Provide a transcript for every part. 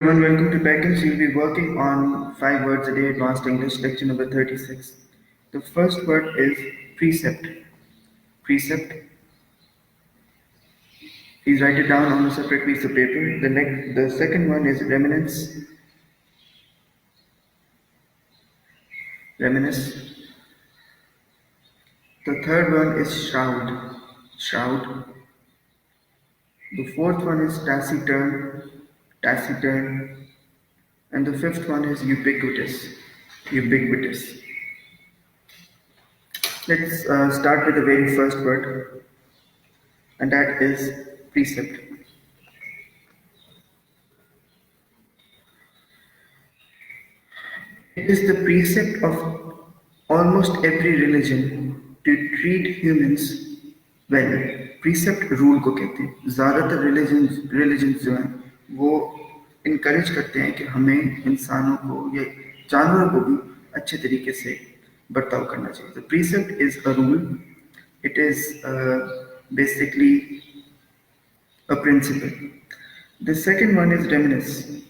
Everyone, welcome to Beckons. We'll be working on 5 words a day advanced English, lecture number 36. The first word is precept. Precept. Please write it down on a separate piece of paper. The second one is reminisce. Reminisce. The third one is shroud. Shroud. The fourth one is taciturn. Taciturn. And the fifth one is ubiquitous. Ubiquitous. Let's start with the very first word, and that is precept. It is the precept of almost every religion to treat humans well. Precept rule को कहते हैं. ज़्यादातर religion जो हैं वो encourage करते हैं कि हमें इंसानों को या जानवरों को भी अच्छे तरीके से बर्ताव करना चाहिए. The precept is a rule. It is basically a principle. The second one is reminisce.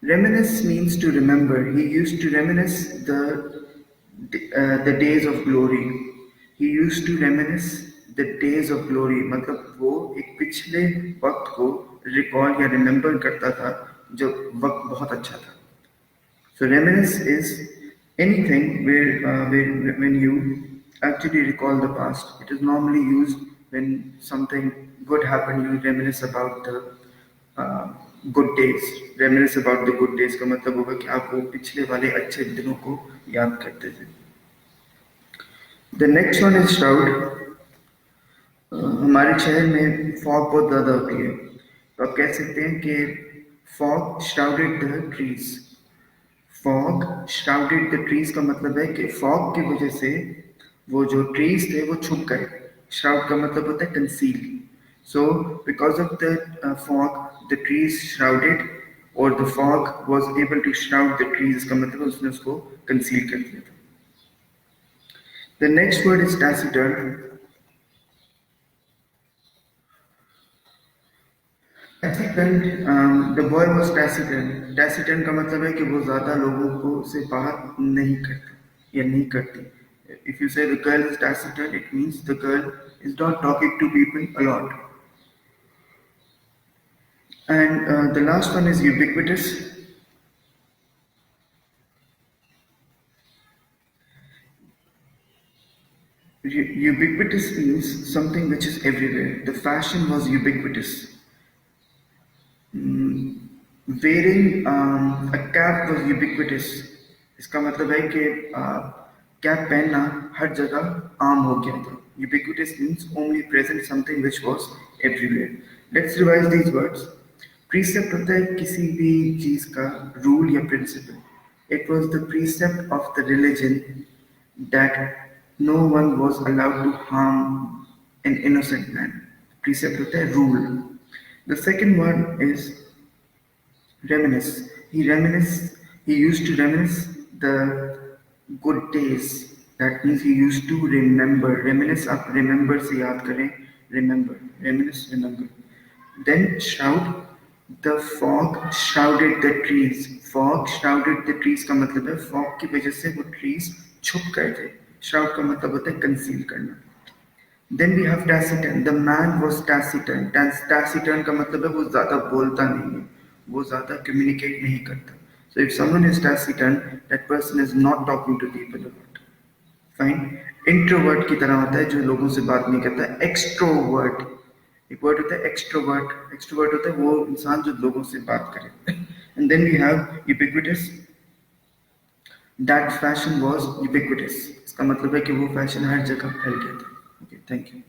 Reminisce means to remember. He used to reminisce the days of glory. He used to reminisce the days of glory. मतलब वो एक पिछले वक्त को recall या remember करता था जब वक्त बहुत अच्छा था. So reminisce is anything when you actually recall the past. It is normally used when something good happened. You reminisce about the good days. Reminisce about the good days का मतलब होगा कि आप वो पिछले वाले अच्छे दिनों को याद करते थे. The next one is shroud. हमारे शहर में फॉग बहुत ज़्यादा होती है, तो आप कह सकते हैं कि fog shrouded the trees. Fog shrouded the trees का मतलब है कि फॉग की वजह से वो जो ट्रीज थे वो छुप गए. श्राउड का मतलब होता है conceal. So because of the fog, the trees shrouded, or the fog was able to shroud the trees. इसका मतलब उसने उसको conceal कर दिया था. The next word is taciturn. Taciturn, the boy was taciturn. Taciturn का मतलब है कि वो ज़्यादा लोगों को से बात नहीं करता या नहीं करती. If you say the girl is taciturn, it means the girl is not talking to people a lot. And the last one is ubiquitous. Ubiquitous means something which is everywhere. The fashion was ubiquitous. Wearing a cap was ubiquitous. इसका मतलब है कि cap पहनना हर जगह आम हो गया था. Ubiquitous means only present, something which was everywhere. Let's revise these words. Precept होता है किसी भी चीज का रूल या principal. It was the precept of the religion that no one was allowed to harm an innocent man. Precept होता है rule. The second one is reminisce. He used to reminisce the good days. That means he used to remember. Reminisce आप remember से याद करें. Remember. Reminisce, remember. Then shroud. The fog shrouded the trees. Fog shrouded the trees का मतलब है fog की वजह से वो trees छुप गए थे. Shroud का मतलब होता है conceal करना. Then we have taciturn. The man was taciturn. Taciturn का मतलब है वो ज़्यादा बोलता नहीं है, वो ज़्यादा communicate नहीं करता. So if someone is taciturn, that person is not talking to people a lot. Fine. Introvert की तरह होता है जो लोगों से बात नहीं करता. Extrovert. एक वर्ड होता है एक्सट्रोवर्ट. एक्सट्रोवर्ट होता है वो इंसान जो लोगों से बात करे. And then we have ubiquitous. That fashion was ubiquitous. इसका मतलब है कि वो फैशन हर जगह फैल गया था. Okay, thank you.